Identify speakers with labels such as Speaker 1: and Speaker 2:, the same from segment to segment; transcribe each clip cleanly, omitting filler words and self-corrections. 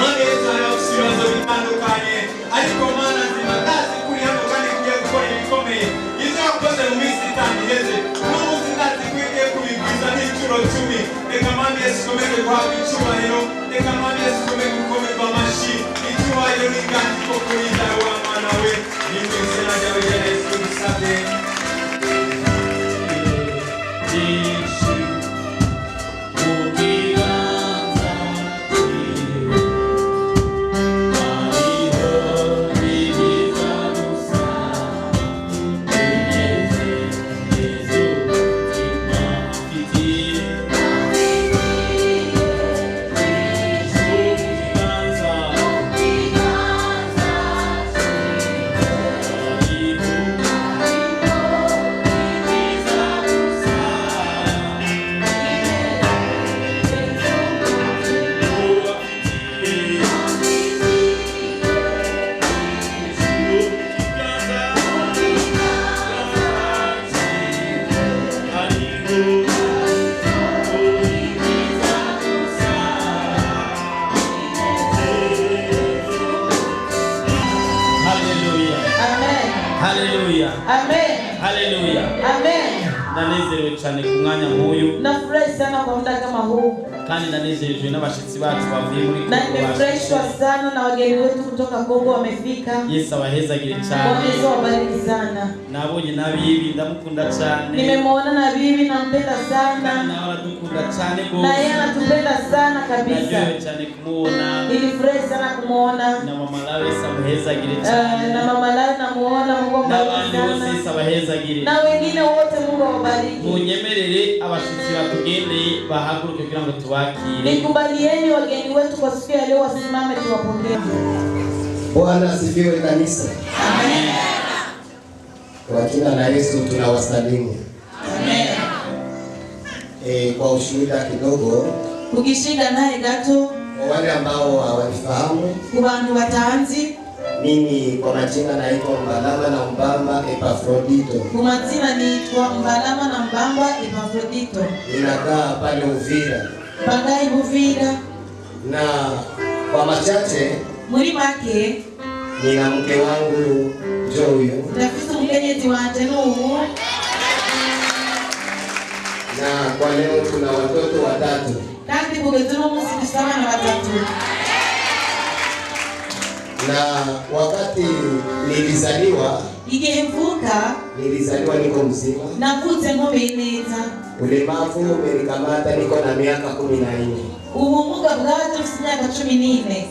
Speaker 1: Imana Yesu arafite ibibazo bitandukanye ariko Mana nzima ndazi kuri hano kandi kugiye gukora ibikomeye ibyo wakoze mu minsi itanu iheze n'umunsi ndazi ko ugiye kubigwiza n'inshuro 10 reka Mana Yesu ukomeze guhabwa icyubahiro reka Mana Yesu ukomeze gukomerwa amashyi icyubahiro n'inganji ko kuri dawe wa Mana we ni mu izina ryawe rya Yesu bisabye.
Speaker 2: Hallelujah.
Speaker 3: Amen.
Speaker 2: Hallelujah.
Speaker 3: Amen.
Speaker 2: Ndanezerewe cyane ku mwanya nk'uyu.
Speaker 3: Nafurahi sana kwa muda kama huu.
Speaker 2: Kandi ndanezerejwe n'abashitsi bacu bavuye muri Kongo.
Speaker 3: Na nimefurahishwa sana na wageni wetu kutoka Kongo wamefika.
Speaker 2: Yesu abahezagire cyane.
Speaker 3: Yesu awabariki sana.
Speaker 2: Nabonye nabibi ndamukunda cyane.
Speaker 3: Nimemwona nabibi nampenda sana.
Speaker 2: Na aradukunda cyane go.
Speaker 3: Na yeye anatupenda sana kabisa.
Speaker 2: Nabyo cyane kumuona.
Speaker 3: Nilifurahi sana kumuona.
Speaker 2: Na mama Lawe sabahezagire cyane.
Speaker 3: Na mama Lawe namuona Mungu awabariki sana.
Speaker 2: Na wose sabahezagire.
Speaker 3: Na wengine wote Mungu awabariki.
Speaker 2: Munyemerere abashitsi batugendeye bahaguruke kugira ngo tubakire.
Speaker 3: Nikubalieni wageni wetu kwa siku ya leo wasimame tuwapokee.
Speaker 4: Bwana asifiwe kanisa.
Speaker 3: Amen.
Speaker 4: Kwa jina la Yesu tunawasalimu.
Speaker 3: Amen.
Speaker 4: Kwa ushuhuda kidogo,
Speaker 3: ukishinda naye gato
Speaker 4: kwa wale ambao hawanifahamu,
Speaker 3: kubantu batanzi,
Speaker 4: mimi kwa majina naitwa Mbalama na Mbamba Epafrodito.
Speaker 3: Kwa majina naitwa Mbalama na Mbamba Epafrodito.
Speaker 4: Ninakaa pale Uvira.
Speaker 3: Bangai Uvira.
Speaker 4: Na kwa machache
Speaker 3: muri make
Speaker 4: nina mke wangu Joy.
Speaker 3: Ndafite umukenyezi wanje n'ubu.
Speaker 4: Na kwa leo tuna watoto 3.
Speaker 3: Kandi kugeza no munsi dusaba na 3.
Speaker 4: Na wakati nilizaliwa,
Speaker 3: igihe mvuka,
Speaker 4: nilizaliwa niko mzima.
Speaker 3: Navutse nkomeye neza.
Speaker 4: Ulemavu umenikamata niko na miaka 14.
Speaker 3: Ubumuga bwaje mfite imyaka 14.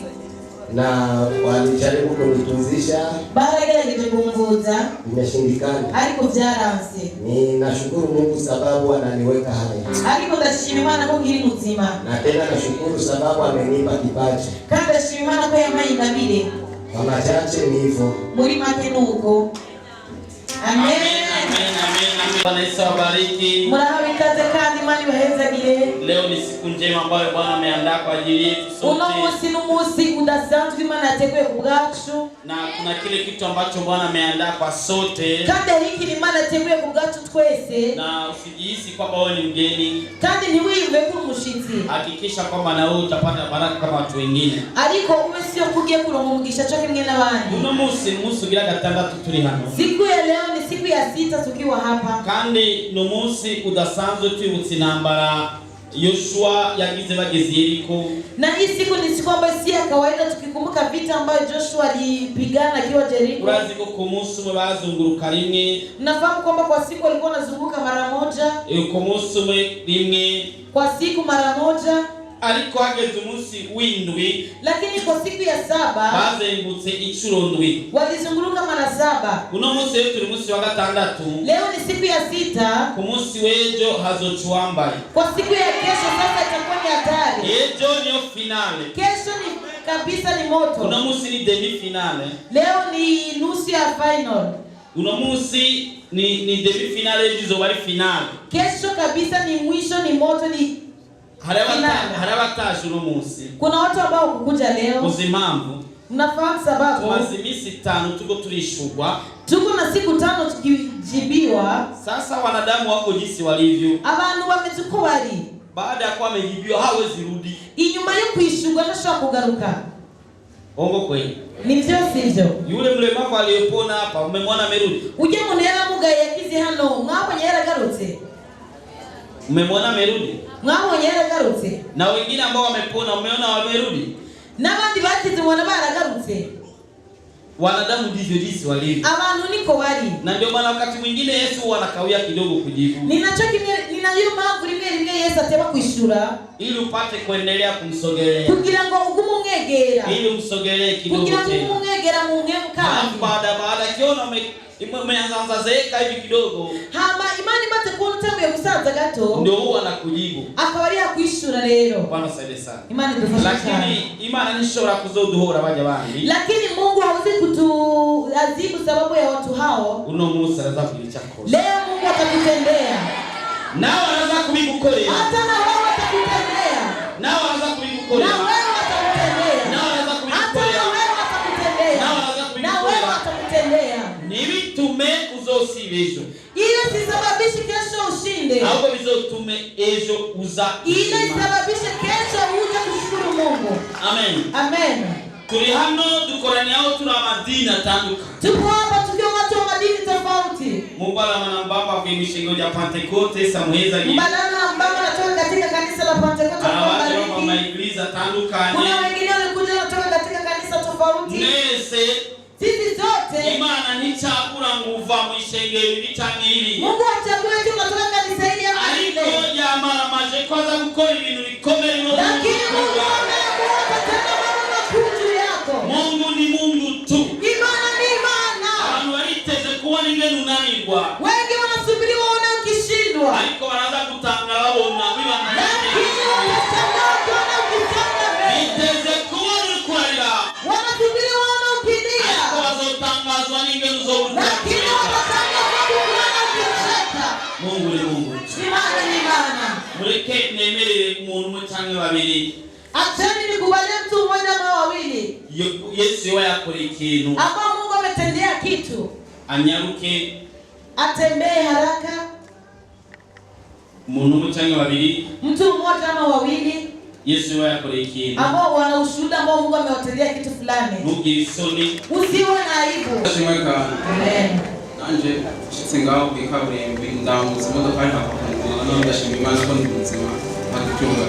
Speaker 4: Na walijaribu kunitunzisha,
Speaker 3: baragerageje kumvuza,
Speaker 4: imeshindikana.
Speaker 3: Ariko byaranze.
Speaker 4: Ninashukuru Mungu sababu ananiweka hai.
Speaker 3: Ariko ndashima Imana ko ngiri muzima.
Speaker 4: Na tena nashukuru sababu amenipa kipaji.
Speaker 3: Kandi ndashima Imana ko yampaye ingabire.
Speaker 4: Kwa machache ni hivyo.
Speaker 3: Muri make nuko. Amen.
Speaker 2: Amen. Amen. Bwana Yesu awabariki.
Speaker 3: Murahawe ikaze kandi Imana ibahezagire.
Speaker 2: Leo ni siku njema ambayo Bwana ameandaa kwa ajili yetu sote.
Speaker 3: Uno munsi n'umunsi udasanzwe Imana yateguye ku bwacu.
Speaker 2: Na kuna kile kitu ambacho Bwana ameandaa kwa sote.
Speaker 3: Kandi hiki Imana yateguye ku bwacu twese.
Speaker 2: Na usijihisi kwamba wewe ni mgeni.
Speaker 3: Kandi ntiwiyumve ko umushitsi.
Speaker 2: Hakikisha kwamba na wewe utapata baraka kama watu wengine.
Speaker 3: Ariko ube siyo kugiye kuronka umugisha cyo kimwe n'abandi.
Speaker 2: Uno munsi ugira gatandatu turi hano.
Speaker 3: Siku ya leo ni siku ya 6 tukiwa hapa.
Speaker 2: Kandi no munsi udasanzwe twibutse intambara Yoshua yagize bageze Yeriko.
Speaker 3: Na hii siku ni siku ambayo si ya kawaida tukikumbuka vita ambayo Joshua alipigana akiwa Jericho.
Speaker 2: Urazi ko ku munsi umwe bazunguruka rimwe.
Speaker 3: Nafahamu kwamba kwa siku alikuwa anazunguka mara moja.
Speaker 2: Ku munsi umwe rimwe.
Speaker 3: Kwa siku mara moja.
Speaker 2: Ariko hageze umunsi w'indwi,
Speaker 3: lakini kwa siku ya 7
Speaker 2: bazengutse inshuro ndwi.
Speaker 3: Walizunguruka mara 7.
Speaker 2: Uno munsi rero turi munsi wa gatandatu.
Speaker 3: Leo ni siku ya 6.
Speaker 2: Ku munsi w'ejo hazochuambaye.
Speaker 3: Kwa siku ya kesho sasa itakuwa ni hatari.
Speaker 2: Ejo niyo finale.
Speaker 3: Kesho ni kabisa ni moto.
Speaker 2: Uno munsi ni demi finale.
Speaker 3: Leo ni nusu ya final.
Speaker 2: Uno munsi ni demi finale, ejo bari finale.
Speaker 3: Kesho kabisa ni mwisho, ni moto, ni
Speaker 2: harabataje uno munsi.
Speaker 3: Kuna watu ambao kukuja leo.
Speaker 2: Uzimamvu.
Speaker 3: Mnafahamu sababu?
Speaker 2: Tumaze imisi 5 tuko turishugwa.
Speaker 3: Tuko na siku 5 tukijibiwa.
Speaker 2: Sasa wanadamu wako jinsi walivyo.
Speaker 3: Abantu bametukubali.
Speaker 2: Baada ya kuwa amejibiwa hawezi rudi.
Speaker 3: Inyuma yo kwishugwa ntashobora kugaruka.
Speaker 2: Ongo kweli.
Speaker 3: Ni vyo sivyo.
Speaker 2: Yule mlemavu aliyepona hapa umemwona amerudi?
Speaker 3: Uje munera mugaye yakize hano mwabonye yaragarutse.
Speaker 2: Umemwona amerudi?
Speaker 3: Mwabonye yaragarutse.
Speaker 2: Na wengine ambao wamepona umeona wamerudi?
Speaker 3: N'abandi bakize mwana baragarutse.
Speaker 2: Wanadamu ndivyo jinsi walivyo.
Speaker 3: Abantu niko bari.
Speaker 2: Na ndio maana wakati mwingine Yesu anakawia kidogo kujibu.
Speaker 3: Ninayo mpamvu rimwe Yesu ateba kwishura
Speaker 2: ili upate kuendelea kumsogelea.
Speaker 3: Kugira ngo ugume umwegera.
Speaker 2: Ili umsogelee kidogo tena.
Speaker 3: Kugira ngo umwegera mu nkemukandi.
Speaker 2: Baada kiona umeanza zeeka hivi kidogo.
Speaker 3: Hama imani maze kuona utanguye gusaza gato.
Speaker 2: Ndio huwa anakujibu.
Speaker 3: Akaba ari yakwishura rero.
Speaker 2: Bwana saide sana.
Speaker 3: Imani dufasha.
Speaker 2: Lakini imani nishobora kuzoduhora baje bandi.
Speaker 3: Lakini Mungu hawezi kutuadhibu sababu ya watu hao.
Speaker 2: Uno Musa anaza kulichakosha.
Speaker 3: Leo Mungu atakutendea.
Speaker 2: Nao anaza kubigukorera.
Speaker 3: Hata na wao watakutendea.
Speaker 2: Nao anaza kubigukorera.
Speaker 3: Na wewe watakutendea.
Speaker 2: Nao anaza kubigukorera.
Speaker 3: Hata na wewe watakutendea.
Speaker 2: Nao anaza kubigukorera.
Speaker 3: Na wewe watakutendea.
Speaker 2: Nibitume uzosibejo.
Speaker 3: Ile sisababishi kesho ushinde.
Speaker 2: Ahubwo bizotume ejo uza.
Speaker 3: Ile isababishe kesho uje kushukuru Mungu.
Speaker 2: Amen.
Speaker 3: Amen.
Speaker 2: Turi hano dukorani aho turi amadini atandukanye.
Speaker 3: Tupo hapa tukiwa watu wa madini tofauti.
Speaker 2: Mubala manambamba kwa mishingo ya Pentecoste Samuheza gi.
Speaker 3: Mbalana ambao wanatoka katika kanisa la Pentecoste kwa
Speaker 2: Bariki. Kwa maigliza tandukanye.
Speaker 3: Kuna wengine walikuja kutoka katika kanisa tofauti.
Speaker 2: Nese
Speaker 3: sisi zote
Speaker 2: Imana nichakura nguva mwishengeri litangiri.
Speaker 3: Mungu achague tu kutoka kanisa hili hapa ile.
Speaker 2: Ariko yamara maje kwaza gukora ibintu bikomeye no.
Speaker 3: Lakini Mungu ameamua kutenda mambo makubwa yako.
Speaker 2: Mungu ni Mungu tu.
Speaker 3: Imana ni imana.
Speaker 2: Abantu bariteze kubona ingene unanirwa.
Speaker 3: Wengi wanasubiri waone ukishindwa.
Speaker 2: Ariko baraza gutangara babona bibana.
Speaker 3: Lakini watashangaa kuona ukitanga mbele.
Speaker 2: Biteze kubona ukurira.
Speaker 3: Wanasubiri waone ukilia.
Speaker 2: Ariko bazotangazwa n'ingene uzobura.
Speaker 3: Lakini watashangaa kuona ukicheka.
Speaker 2: Mungu ni Mungu.
Speaker 3: Imana ni imana.
Speaker 2: Mureke nemerere umuntu cyangwa babiri.
Speaker 3: Acheni nikubalie mtu mmoja ama wawili.
Speaker 2: Yesu yakoreye ikintu.
Speaker 3: Ambao Mungu ametendea kitu.
Speaker 2: Anyaruke.
Speaker 3: Atembee haraka.
Speaker 2: Umuntu cyangwa babiri.
Speaker 3: Mtu mmoja ama wawili.
Speaker 2: Yesu yakoreye ikintu.
Speaker 3: Ambao wana ushuhuda ambao Mungu amewatendea kitu fulani.
Speaker 2: Ntugire isoni.
Speaker 3: Usiwe na aibu.
Speaker 5: Ashimaka.
Speaker 3: Amen.
Speaker 5: Anje singaho kwikaburimbi ndamutse imodoka ntabwo ndashima Imana ko ndimuzima ntakitunga.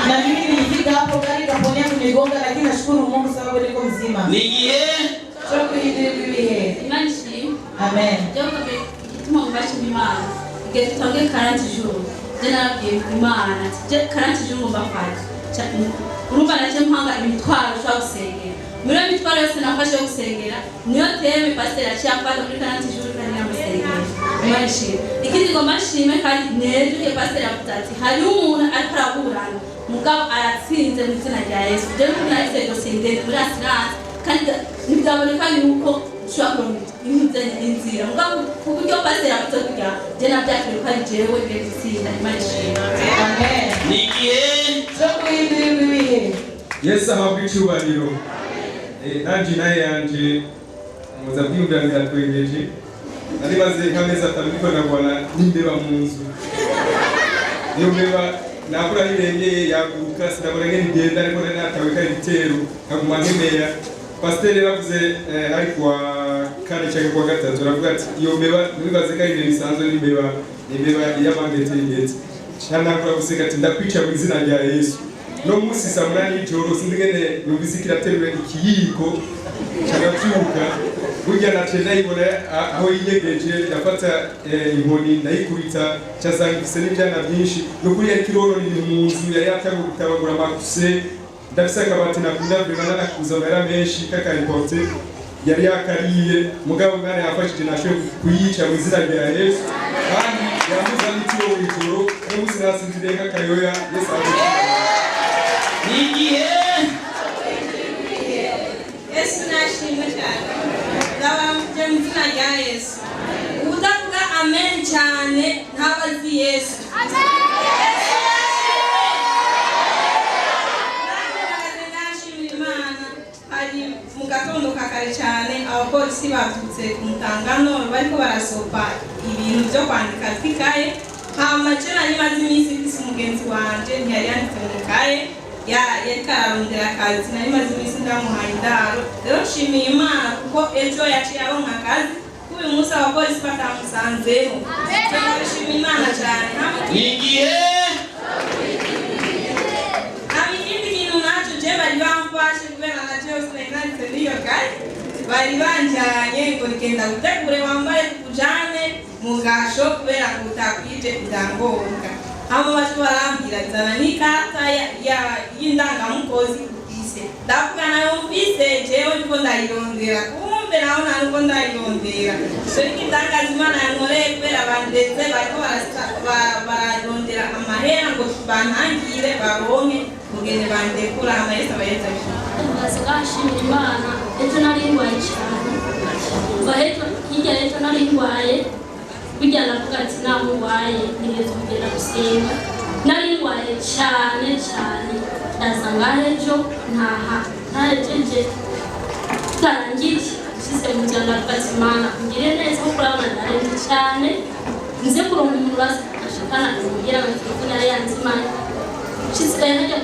Speaker 3: Na mimi nilifika hapo gari kaponea kunigonga lakini nashukuru Mungu sababu niko mzima.
Speaker 2: Nigiye
Speaker 3: Choko hidibihe.
Speaker 6: Imani.
Speaker 3: Amen.
Speaker 6: Japo kituma mbashi Imana. Igetutange 40 jours. Jana Imana. 40 jours mbafata. Urumva naje mpanga imitwaro cyo gusengera. Muri imitwaro yose nafashe gusengera niyo teme pastor yachafata muri 40 jours kandi namusengera. Imani. Ikindi ngo mashime kandi neje pastor yakutati. Hari umuntu ariko araburana. Mugabo aratsinze mu izina rya Yesu. Dero kunahise dosinde muri asirance kandi ntibyaboneka yuko ushobora kumutenya inzira. Mugabo kuburyo pastor yakutati jana byakiri ko ari jewe ngezitsinda Imani.
Speaker 3: Amen.
Speaker 2: nigiye
Speaker 3: Choko hidibihe.
Speaker 1: Yesu amakwicubahiro. Nanji naye yanje muza kwiyumvira twegeje. Nari maze nkameza atabiko nabona n'imbeba mu nzu. Iyo mbeba nakura hirengeye yaguruka sinabona ngene igenda ariko natawe kari bitero nkaguma nkemeya. Pasteur yaravuze ari kwa kane cyangwa kwa gatatu aravuga ati iyo mbeba nibaze ko ari ibintu bisanzwe n'imbeba y'amangetengetse. Cyane akora guseka ati ndakwica mu izina rya Yesu. No musi samura n'ijoro sindigene numvise kiraterura ikiyiko cyagabyuka burya natenda ibona aho yiyegeje yafata inkoni ndayikubita cyasanga ifise n'ibyana byinshi no kuri yari kiroro ni mu nzu yari yatangiye gutabagura amakuse ndafise akabati nakunda bimana nakuza amara menshi kakaripote yari yakariye mugabo mwana yafashije nasho kuyica mu izina rya Yesu kandi yamuza n'itiro ijoro no musi nasinzire kakayoya Yesu
Speaker 2: nigiye
Speaker 7: Yesu nashimwe cyane. Ndabamuje mu izina rya Yesu. Ubudavuga amen cyane ntabazi Yesu. Amen. Nashimye Imana ari mu gatondo kakare cyane abapolisi babyutse ku mutangano bariko barasopa ibintu byo kwandika twikaye. Hama cyane maze iminsi mfise umugenzi wanje ntiyari yanditse mu kaye yariko ararondera akazi nari maze iminsi ndamuhaye indaro rero nshimiye Imana kuko ejo yaciye aronka akazi kuko uyu munsi abapolisi batamusanzeho ndashimira Imana cyane
Speaker 2: nigiye
Speaker 7: ikindi kintu naco je bari bamfashe kubera na cyose nanditse n'iyo kazi bari banjanye ngo ngenda gutegure wambaye kujane mu gasho kubera ko utakwije ibyangombwa abo bacu barambwira zana n'ikarata y'indangamukozi ufise ndavuga nayo mfise jewe ndiko ndayirondera kumbe naho ntabwo ndayirondera so ikitangaza Imana yankoreye kubera bandetse bariko bararondera amahera ngo bantangire baronke mugende bandekura amahesa bayeza
Speaker 6: Ndashimira Imana ejo nari ndwaye cyane baheto hirya ejo nari ndwaye bijya navuga ati namurwaye nigeze kugenda gusenga nari ndwaye cyane ndasanga ejo ntahejeje tarangiti nshyize mu gihe navuga ati Imana ungire neza kuko urabona ndarembye cyane nze kuronka umuntu ashikana kugira ngo telefone yari yanzimanye nshyize hajya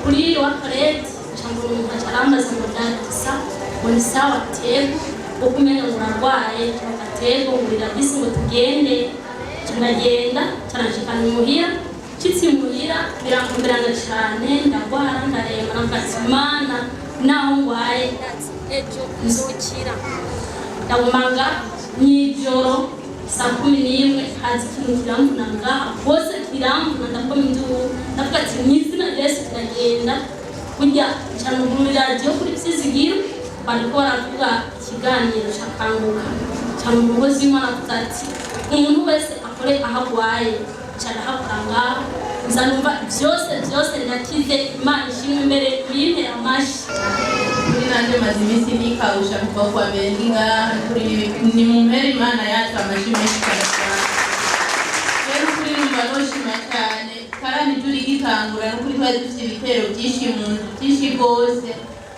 Speaker 6: kuri wakareti cyangwa umuntu acarambaza ngo ndagisa ngo ni sawa tego ukumenya ngo urarwaye atego ngurira bisi ngo tugende tunagenda cyarashikana muhira kitsi muhira birankumbirana cyane ndagwara ndarema nakasimana naho ngwaye ejo nzokira ndamanga nijoro saa 11 hazi ikintu kiramvuna ngaha hose kiramvuna ndakoma induru ndavuga ati mwizina Yesu turagenda kujya cyane muri radio kuri Byizigiro bariko baravuga ikiganiro cyakanguka cyane umugozi w'Imana ati umuntu wese akore ahagwaye cyane hakuranga nzanumva byose ndakize Imana ishimwe imbere y'ihe amashi
Speaker 7: muri nanje maze iminsi nikawusha kuva kwa mbere ngaha kuri ni mu mpera Imana yacu amashi menshi cyane rero kuri mbaroshima cyane karani turi gitangura no kuri twari dufite ibitero byinshi rwose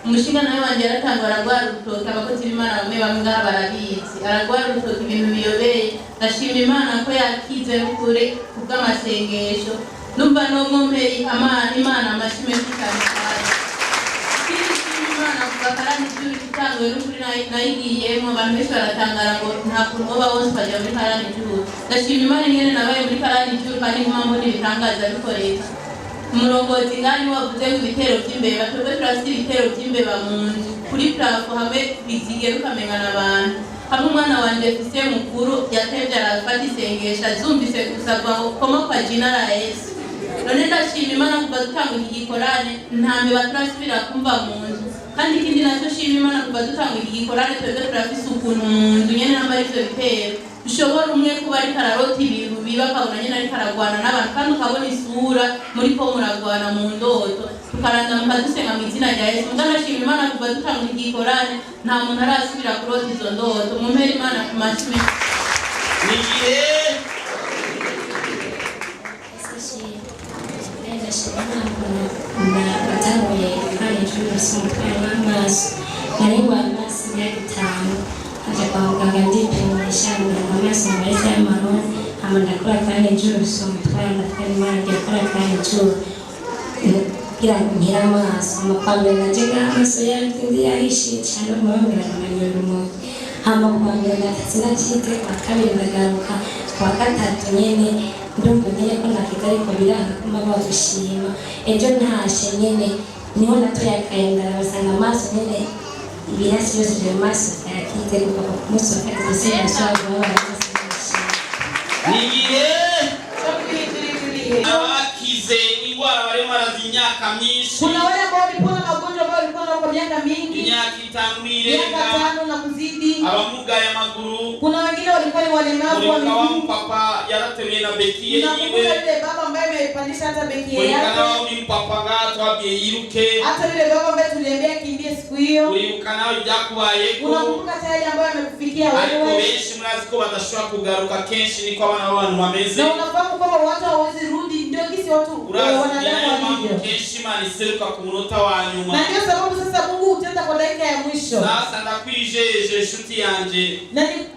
Speaker 7: umushinga nawe wanje yaratangwa aragwara urutoki abakozi b'Imana bamwe ngaha barabizi aragwara urutoki ibintu biyobeye ndashima Imana ko yakize kure kubw'amasengesho numva no mwomperi Imana amashi menshi cyane Imana kubakarani turi gitangwe no kuri nayigiyemo abantu benshi baratangara ngo nta kuntu baba bose bajya muri karani turi ndashima Imana ingene nabaye muri karani turi kandi impamvu n'ibitangaza bikoreka umurongozi ngani wavuze ngo ibitero by'imbeba twebwe turafite ibitero by'imbeba mu nzu kuri plafo hamwe bizigiye bikamengana abantu hamwe umwana wanje mfise mukuru yatevye arafata isengesha zumvise gusabwa koma kwa jina la Yesu none ndashima Imana kuva dutanga igikorane nta mbeba turasubira kumva mu nzu kandi ikindi nacyo shima Imana kuva dutanga igikorane twebwe turafise ukuntu mu nzu nyene nambara ivyo bitero ushobora umwe kuba ari kararoti ibintu biba akabona nyine ari karagwana n'abantu kandi ukabona isura muri ko muragwana mu ndoto tukaranda mukadusenga mu izina rya Yesu ndanashima Imana kuva dutanga igikorane nta muntu arasubira kurota izo ndoto mu mpera Imana kumashime
Speaker 2: nigiye
Speaker 8: batanguye kandi cyose mutwara amaso arengwa amaso y'agitanu aje kwa muganga ndipimisha amaso meza y'amaroni amanakora kandi cyose mutwara ndafite Imana yakora kandi cyose kugira ngo nkira amaso amapambe naje amaso y'andi yahishiye cyane mubambira amanyurumo amapambe natatsinakite kwa kabiri ndagaruka kwa gatatu nyene ndumva nyene ko nakiza ariko biranga kuma bagushima ejo ntashe nyene niho natoya kayendara basanga amaso nyene ibirasi byose byo maso yakize kuva ku munsi wa kane zose yashobora
Speaker 2: nigiye abakize ingwara bari marazi imyaka myinshi
Speaker 3: kuna wale ambao walipona magonjwa ambao walikuwa na miaka mingi
Speaker 2: imyaka 5
Speaker 3: na kuzidi
Speaker 2: abamugaye amaguru
Speaker 3: kuna wengine walikuwa ni walemavu wa miguu
Speaker 2: papa yaratemye na bekiye
Speaker 3: yiwe yule baba ambaye amepandisha hata bekiye yake
Speaker 2: kana uri papa gato abye yiruke
Speaker 3: hata yule baba ambaye tuliambia kimbie siku hiyo
Speaker 2: uri kana byakubayeko
Speaker 3: unakumbuka tayari ambaye amekufikia wewe
Speaker 2: ariko benshi murazi ko badashobora kugaruka kenshi niko abana b'abantu bameze
Speaker 3: na unafahamu kwamba watu hawezi rudi ndio kisi watu wanadamu walivyo
Speaker 2: kenshi Imana iseruka ku munota wa nyuma
Speaker 3: na ndio sababu sasa Mungu Mungu hutenda kwa dakika ya mwisho.
Speaker 2: Sasa ndakwijeje nshuti yanje,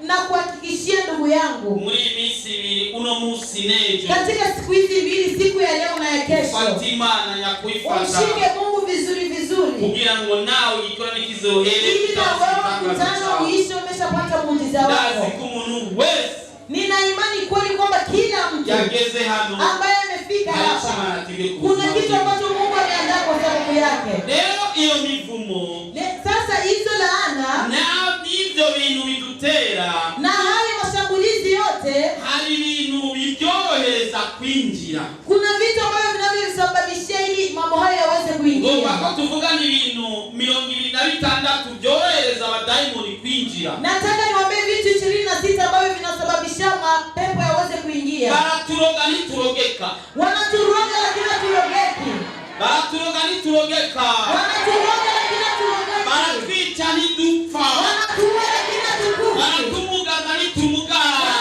Speaker 3: Na kuhakikishia ndugu yangu,
Speaker 2: muri iminsi ibiri uno munsi nejo,
Speaker 3: katika siku hizi mbili, siku ya leo na ya kesho,
Speaker 2: Fatima na kuifata
Speaker 3: umshike Mungu vizuri vizuri,
Speaker 2: kugira ngo nawe ikorane kizohere
Speaker 3: ili na wewe mkutano uishe umeshapata muujiza wako.
Speaker 2: ndazi ko umuntu wese,
Speaker 3: Nina imani kweli kwamba kila mtu
Speaker 2: yageze hano
Speaker 3: ambaye amefika hapa kuna kitu ambacho Mungu ameandaa kwa sababu yake.
Speaker 2: Leo iyo mivumo
Speaker 3: Sasa hizo laana
Speaker 2: na nivyo bintu bidutera
Speaker 3: na hali mashambulizi yote,
Speaker 2: hari ibintu biryohereza kwinjira.
Speaker 3: kuna vitu ambavyo vinavyosababishia ili mambo hayo yaweze kuingia.
Speaker 2: Ngomba ko tuvuga ni ibintu 26 byohereza abadaimoni kwinjira.
Speaker 3: Nataka niwaambie vitu 26 ambavyo vinasababisha mapepo yaweze kuingia.
Speaker 2: Baraturoga niturogeka,
Speaker 3: Wanaturoga lakini haturogeki.
Speaker 2: baraturoga niturogeka,
Speaker 3: Wanaturoga lakini haturogeki.
Speaker 2: baratwica nidupfa,
Speaker 3: Wanatuua lakini hatukufi.
Speaker 2: baratumugaza nitumugara.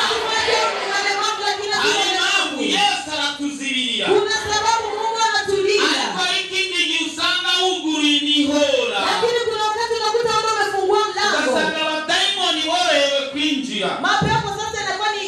Speaker 2: Hari impamvu Yesu aratuzibirira,
Speaker 3: Kuna sababu Mungu anatulinda.
Speaker 2: ariko ikindi gihe usanga wuguruye imihora,
Speaker 3: Lakini kuna wakati unakuta watu wamefungua mlango.
Speaker 2: ugasanga abadaimoni borohewe kwinjira.
Speaker 3: Mapepo sasa inakuwa ni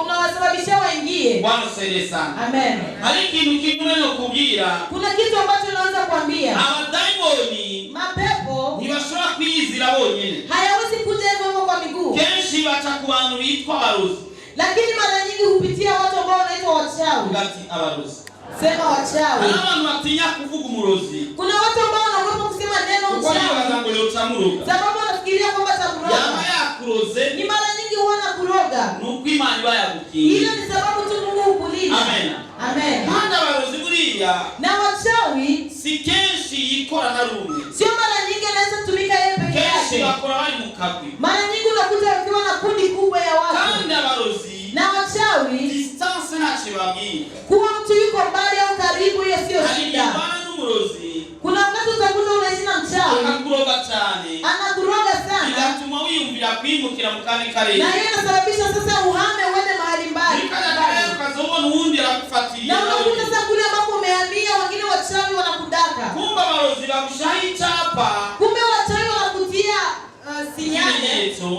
Speaker 3: unawasababishia waingie.
Speaker 2: Bwana usaidie sana.
Speaker 3: Amen.
Speaker 2: Hari ikintu kimwe no kubwira,
Speaker 3: Kuna kitu ambacho naweza kuambia.
Speaker 2: abadaimoni
Speaker 3: Mapepo
Speaker 2: ntibashobora kwiyizira bonyene.
Speaker 3: hayawezi kuja hivyo kwa miguu.
Speaker 2: Kenshi baca ku bantu bitwa abarozi.
Speaker 3: Lakini mara nyingi hupitia watu ambao wanaitwa wachawi.
Speaker 2: Ugati abarozi.
Speaker 3: Sema wachawi.
Speaker 2: Hari abantu batinya kuvuga umurozi,
Speaker 3: Kuna watu ambao wanaogopa kusema neno
Speaker 2: kuko nibaza
Speaker 3: uchawi.
Speaker 2: ngo yocamuroga.
Speaker 3: Sababu wanafikiria kwamba
Speaker 2: Yaba
Speaker 3: takuroga.
Speaker 2: yakuroze
Speaker 3: Ni mara nyingi huwa nakuroga.
Speaker 2: nuko Imana iba
Speaker 3: Ile
Speaker 2: yagukingiye.
Speaker 3: ni sababu tu Mungu hukulinda.
Speaker 2: Amen.
Speaker 3: Amen.
Speaker 2: Kandi abarozi buriya
Speaker 3: Na wachawi
Speaker 2: si kenshi yikora na rumwe,
Speaker 3: sio mara nyingi anaweza tumika yeye peke
Speaker 2: kenshi
Speaker 3: yake.
Speaker 2: bakora bari mu kagwi.
Speaker 3: Mara nyingi unakuta wakiwa na kundi kubwa ya watu.
Speaker 2: Kandi abarozi
Speaker 3: Na wachawi
Speaker 2: distance ntacyo babwira.
Speaker 3: kuwa mtu yuko mbali au karibu, hiyo sio
Speaker 2: Hari
Speaker 3: shida.
Speaker 2: imbana n'umurozi
Speaker 3: Kuna wakati utakuta unaishi na mchawi
Speaker 2: akakuroga cyane,
Speaker 3: anakuroga sana,
Speaker 2: bigatuma wiyumvira kwimukira mu kandi karere.
Speaker 3: na hiyo inasababisha sasa uhame uende mahali mbali.
Speaker 2: Muri kaya karere ukazobona uwundi aragufatiriye
Speaker 3: Na
Speaker 2: nawe.
Speaker 3: unakuta sasa kule ambapo umehamia wengine wachawi wanakudaka.
Speaker 2: Kumba abarozi bagushaho icyapa
Speaker 3: Kumbe wachawi wanakutia sinyane
Speaker 2: ikimenyetso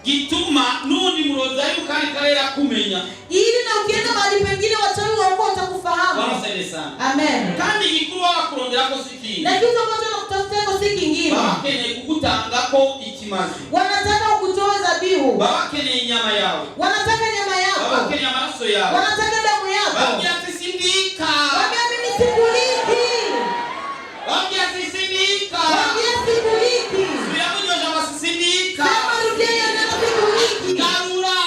Speaker 2: gituma n'undi murozi ari mu kandi karere akumenya.
Speaker 3: ili na ukienda mahali pengine wachawi wako watakufahamu.
Speaker 2: Barasaide sana.
Speaker 3: Amen.
Speaker 2: Kandi igikuru bakurondera ko sikindi,
Speaker 3: Na kitu ambacho nakutafutia kwa si kingine,
Speaker 2: bakeneye kugutangako ikimazi,
Speaker 3: wanataka ukutoe dhabihu,
Speaker 2: bakeneye inyama yawe,
Speaker 3: wanataka nyama yako,
Speaker 2: bakeneye amaraso yawe,
Speaker 3: wanataka damu yako.
Speaker 2: babwira ati sindika,
Speaker 3: Waambia mimi sikuliki.
Speaker 2: babwira ati sindika,
Speaker 3: Waambia sikuliki.
Speaker 2: biramunyoje amasisindika.
Speaker 3: Sema rudia hiyo neno sikuliki.
Speaker 2: Garura,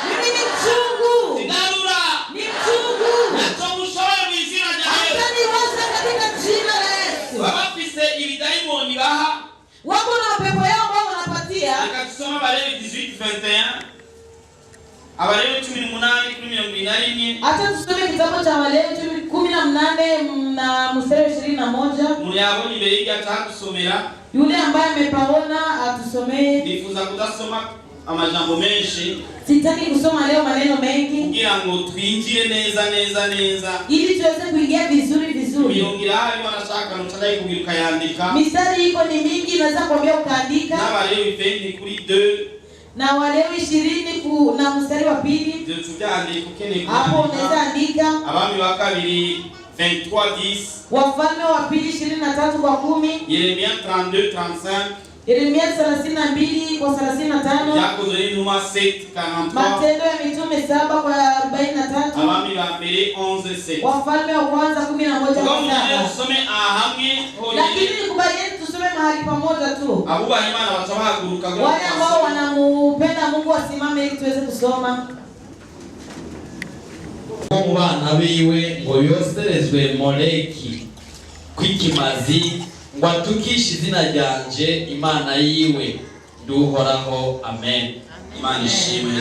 Speaker 3: Mimi ni mchungu.
Speaker 2: garura,
Speaker 3: Ni mchungu.
Speaker 2: nacho mushoboye mu izina rya Yesu.
Speaker 3: Hata niwasha katika jina la Yesu.
Speaker 2: Baba bafise ibidaimoni baha.
Speaker 3: Wako na mapepo yao ambao wanapatia.
Speaker 2: Reka tusome Abalewi 18:21, Abalewi 18:21.
Speaker 3: Acha tusome kitabu cha Walawi 18 na mstari 21.
Speaker 2: Umuntu yabonye imbere y'ibyo atagusomera,
Speaker 3: Yule ambaye amepaona atusomee.
Speaker 2: nifuza kudasoma amajambo menshi
Speaker 3: Sitaki kusoma leo maneno mengi
Speaker 2: kugira ngo twinjire neza
Speaker 3: ili tuweze kuingia vizuri vizuri.
Speaker 2: Mirongira hari wanashaka nutadai kugira ukayandika.
Speaker 3: Mistari iko ni mingi, naweza kuambia ukaandika.
Speaker 2: N'Abalewi 20 kuri 2
Speaker 3: Na Walawi 20 na mstari wa 2.
Speaker 2: ibyo tubyandika ukeneye
Speaker 3: Hapo unaweza andika.
Speaker 2: Abami ba kabiri 23:10,
Speaker 3: Wafalme wa pili 23:10.
Speaker 2: Yeremia 32:35,
Speaker 3: Yeremia 32:35.
Speaker 2: Yakobo n'intumwa 7:43,
Speaker 3: Matendo ya Mitume 7:43.
Speaker 2: Abami ba mbere 11:7.
Speaker 3: Wafalme wa kwanza 11:7.
Speaker 2: Usome hamwe
Speaker 3: Lakini
Speaker 2: honyine
Speaker 3: nikubalieni tusome mahali pamoja tu.
Speaker 2: abubaha Imana baca bahaguruka
Speaker 3: Wale ambao wanamupenda Mungu wasimame ili tuweze kusoma.
Speaker 9: mu bana biwe ngo yoserezwe Moleki kw'ikimazi ngo atukishe izina ryanje Imana yiwe nduhoraho. Amen.
Speaker 2: Imana ishimwe.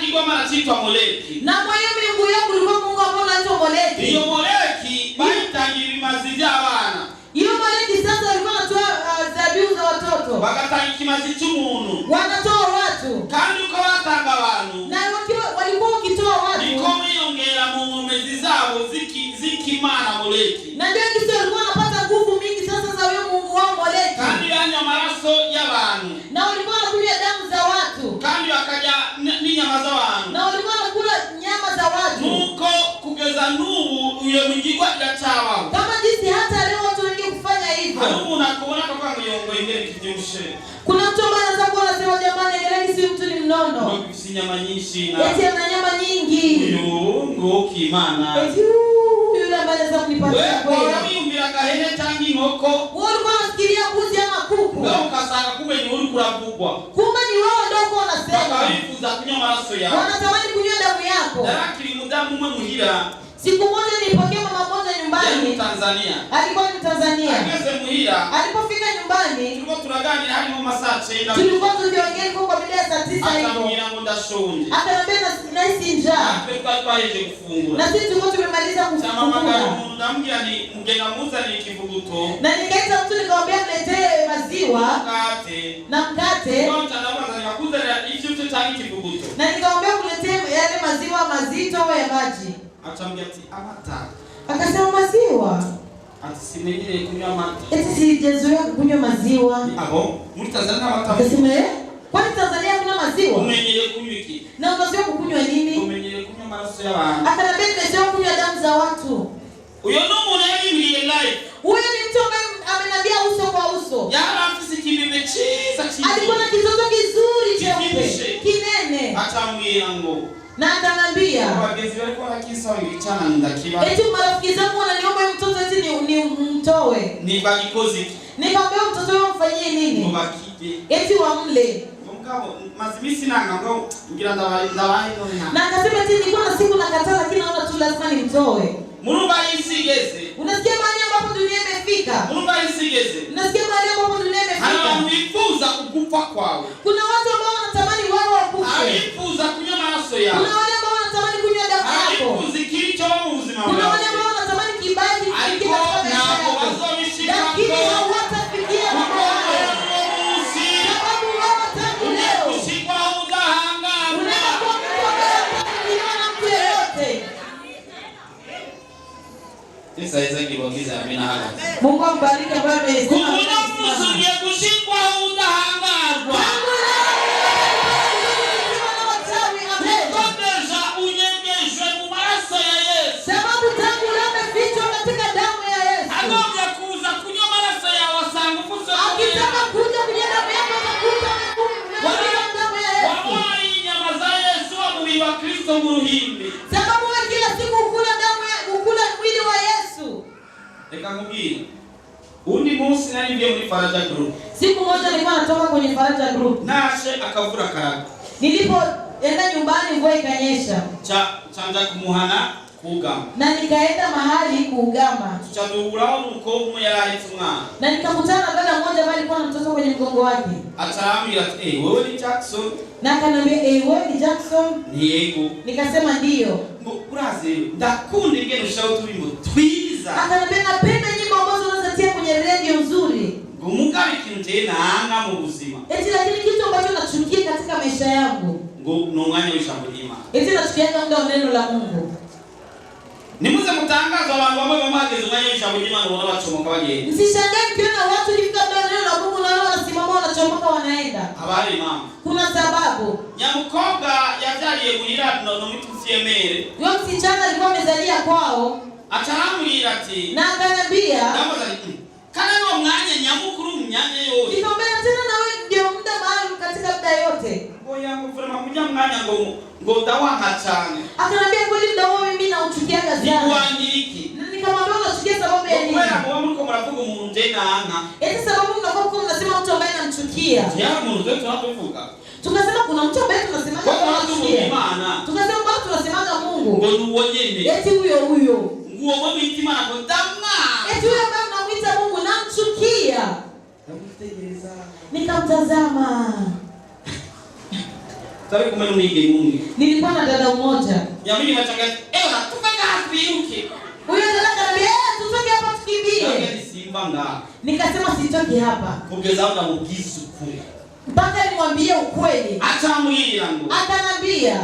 Speaker 2: Kigoma na cyitwa Moleki.
Speaker 3: Na kwa hiyo miungu yao kulikuwa Mungu ambao anaitwa Moleki.
Speaker 2: Iyo Moleki bayitangira ibimazi by'abana.
Speaker 3: Hiyo Moleki sasa walikuwa wanatoa dhabihu za watoto.
Speaker 2: Bagatanga ikimazi cy'umuntu.
Speaker 3: Wanatoa watu.
Speaker 2: Kandi uko batanga abantu,
Speaker 3: Na walikuwa wakitoa watu.
Speaker 2: niko mwiyongera mu nkomezi zabo zikimana Moleki.
Speaker 3: Na ndio kisa walikuwa wanapata nguvu mingi sasa za huyo Mungu wao Moleki.
Speaker 2: amaraso y'abantu
Speaker 3: na walikuwa wanakunywa damu za watu,
Speaker 2: kandi bakarya n'inyama z'abantu,
Speaker 3: na walikuwa wanakula nyama za watu.
Speaker 2: nuko kugeza n'ubu iyo migirwa iracyabaho.
Speaker 3: Kama jinsi hata leo watu wengi kufanya hivyo.
Speaker 2: Hari umuntu akubona ko kwa muyongo ingere kivyushe.
Speaker 3: Kuna mtu ambaye anaweza kuwa anasema jamani, Gereki si mtu ni mnono.
Speaker 2: Si nyama nyinshi na.
Speaker 3: Eti ana nyama nyingi.
Speaker 2: Ngo kimana.
Speaker 3: Eti yule ambaye anaweza kunipatia kweli.
Speaker 2: Wewe unayumbira gahene cyangwa inkoko.
Speaker 3: Wewe ulikuwa unafikiria mbuzi ama kuku.
Speaker 2: Wewe ukasanga kumbe ni uri kuravugwa.
Speaker 3: Kumbe ni wao ndio uko unasema.
Speaker 2: Bakabifuza kunywa amaraso yako.
Speaker 3: Wanatamani kunywa damu yako.
Speaker 2: Darakiri mudamu umwe muhira.
Speaker 3: Siku moja nilipokea mama moja nyumbani.
Speaker 2: Tanzania.
Speaker 3: Alikuwa ni Tanzania.
Speaker 2: Ageze muhira.
Speaker 3: Alipofika nyumbani,
Speaker 2: tulikuwa tunaganira hadi mu masaa 9.
Speaker 3: Tulikuwa tukiongea kwa bila saa 9 hiyo.
Speaker 2: Akamwira ngo ndashonje.
Speaker 3: Akaniambia na hisi njaa.
Speaker 2: Twaje kufungura.
Speaker 3: Na sisi tulikuwa tumemaliza kufungura.
Speaker 2: Ndamubwira ni mgena muzani ikivuguto.
Speaker 3: Na nikaita mtu nikamwambia mletee maziwa na mkate. Na nikamwambia kuletee yale maziwa mazito ya maji.
Speaker 2: Atambia ati amata.
Speaker 3: Akasema maziwa.
Speaker 2: Ati simenyere kunywa amata.
Speaker 3: Eti sijazoea kunywa maziwa.
Speaker 2: Abo, muri Tanzania amata.
Speaker 3: Akasema kwani Tanzania kuna maziwa?
Speaker 2: Umenyere kunywa iki?
Speaker 3: Na unazoea kunywa nini?
Speaker 2: Umenyere kunywa maraso y'abantu.
Speaker 3: Akaniambia nimezoea kunywa damu za watu.
Speaker 2: Uyo no muntu yari live.
Speaker 3: Huyo ni mtu ambaye amenambia uso kwa uso.
Speaker 2: Yara afisi kibebe chiza chiza.
Speaker 3: Alikuwa na kitoto kizuri cheupe. Kinene.
Speaker 2: Atamwira ngo.
Speaker 3: Na akanambia.
Speaker 2: Wagezi walikuwa wakisa wilichana ndakiba.
Speaker 3: Eti marafiki zangu wananiomba mtoto eti ni mtoe.
Speaker 2: Ni bagikozi.
Speaker 3: Nikamwambia mtoto wao mfanyie nini?
Speaker 2: Mubakije.
Speaker 3: Eti wamle.
Speaker 2: Mkabo mazimisi nanga ngo ngira ndawaye nona.
Speaker 3: Na akasema eti nilikuwa na siku nakataa lakini naona tu lazima nimtoe.
Speaker 2: Murumba isigeze.
Speaker 3: Unasikia mahali ambapo dunia imefika?
Speaker 2: Murumba isigeze.
Speaker 3: Unasikia mahali ambapo dunia imefika?
Speaker 2: Anawifuza kukufa kwao.
Speaker 3: Kuna watu ambao wanatamani wao wakufe.
Speaker 2: Anawifuza kunywa maraso yao.
Speaker 3: Kuna wale ambao wanatamani kunywa damu yako.
Speaker 2: Anawifuza kilicho uzima wao.
Speaker 3: Kuna wale ambao wanatamani kibali kingine katika maisha yao. Lakini hawatafikia mambo hayo. Sababu wao tangu leo.
Speaker 2: Ushikwa udahanga.
Speaker 3: Unakuwa mtu ambaye hatakuliona mtu yeyote.
Speaker 2: Sasa hizo kibogiza amina hapa.
Speaker 3: Mungu ambariki ambaye amesema.
Speaker 2: Kuna msulie kushikwa udahangazwa. Kodesha unyengeshwe mu maraso ya Yesu.
Speaker 3: Sababu tangu leo amefichwa katika damu ya Yesu.
Speaker 2: Agombye kuza kunywa maraso ya wasangu kuzo.
Speaker 3: Akitaka kuja kunywa damu yako atakuta kunywa damu ya Yesu.
Speaker 2: Wamai nyama za Yesu wa mwili wa Kristo muhimbi.
Speaker 3: Sababu wewe kila siku ukula damu ya ukula mwili wa Yesu.
Speaker 2: Reka ngubwire. Undi munsi nari ngiye muri Faraja Group.
Speaker 3: Siku moja nilikuwa natoka kwenye Faraja Group.
Speaker 2: Nashe akavura karaga.
Speaker 3: Nilipoenda nyumbani mvua ikanyesha.
Speaker 2: Chanja kumuhana kugama.
Speaker 3: Na nikaenda mahali kuugama.
Speaker 2: Tuchaduburaho nuko umwe yarahetse umwana.
Speaker 3: Na nikakutana na dada mmoja ambaye alikuwa na mtoto kwenye mgongo wake.
Speaker 2: Atarambira ati, wewe ni Jackson?"
Speaker 3: Na akaniambia, wewe ni Jackson?"
Speaker 2: Ni yego.
Speaker 3: Nikasema ndio.
Speaker 2: Uraze, ndakunda ingene ushaho turimo twiza.
Speaker 3: Akaniambia napenda nyimbo ambazo unazotia kwenye radio nzuri.
Speaker 2: Ngumugabe ikintu je nanga mu buzima.
Speaker 3: Eti lakini kitu ambacho nachukia katika maisha yangu.
Speaker 2: Ngo nonganya w'ijambo ry'Imana.
Speaker 3: Eti nachukia muda wa neno la Mungu.
Speaker 2: Nimuze mutangaza abantu bamwe bamageze umwanya w'ijambo ry'Imana ubona bacomoka bagenda.
Speaker 3: Msishangae mkiona watu kifika muda wa neno la Mungu na wao wanasimama wanachomoka wanaenda.
Speaker 2: Abari mama.
Speaker 3: Kuna sababu.
Speaker 2: Nyamukobwa yavyariye muhira no mitufyemere.
Speaker 3: Yule msichana alikuwa amezalia kwao.
Speaker 2: Atarambira ati.
Speaker 3: Na akaniambia.
Speaker 2: Kana no mwanya nyamukuru myanya yose.
Speaker 3: Nikamwambia tena na wewe ndio muda maalum katika muda yote.
Speaker 2: Ngoya ngufurema kujya mwanya ngo dawanka cyane.
Speaker 3: Akaniambia kweli muda wao mimi nauchukia sana.
Speaker 2: Nikwandiki.
Speaker 3: Nikamwambia unachukia sababu ya nini?
Speaker 2: Ngoya ngo muriko muravuga umuntu je nanga.
Speaker 3: Eti sababu mnakuwa mnasema mtu ambaye anamchukia.
Speaker 2: Ya muntu zetu tunavuga.
Speaker 3: Tukasema kuna mtu ambaye tunasema
Speaker 2: Imana.
Speaker 3: Tukasema bado tunasemaga Mungu.
Speaker 2: Ngo nuwonyene.
Speaker 3: Eti huyo.
Speaker 2: Nguo mwe mitima na ndamwa.
Speaker 3: Eti huyo ambaye mnamuita Mungu namchukia.
Speaker 2: Namutegereza.
Speaker 3: Nikamtazama.
Speaker 2: Tarehe kumenu mwige Mungu.
Speaker 3: Nilikuwa na dada mmoja.
Speaker 2: Yamini machangazi. Tupanga hapiuke.
Speaker 3: Huyo dada akaniambia, tutoke hapa tukimbie.
Speaker 2: Ngani simba nga.
Speaker 3: Nikasema sitoki hapa.
Speaker 2: Kugeza unda mugisu kule.
Speaker 3: Mpaka nimwambie ukweli.
Speaker 2: Atamwira ngo.
Speaker 3: Akanambia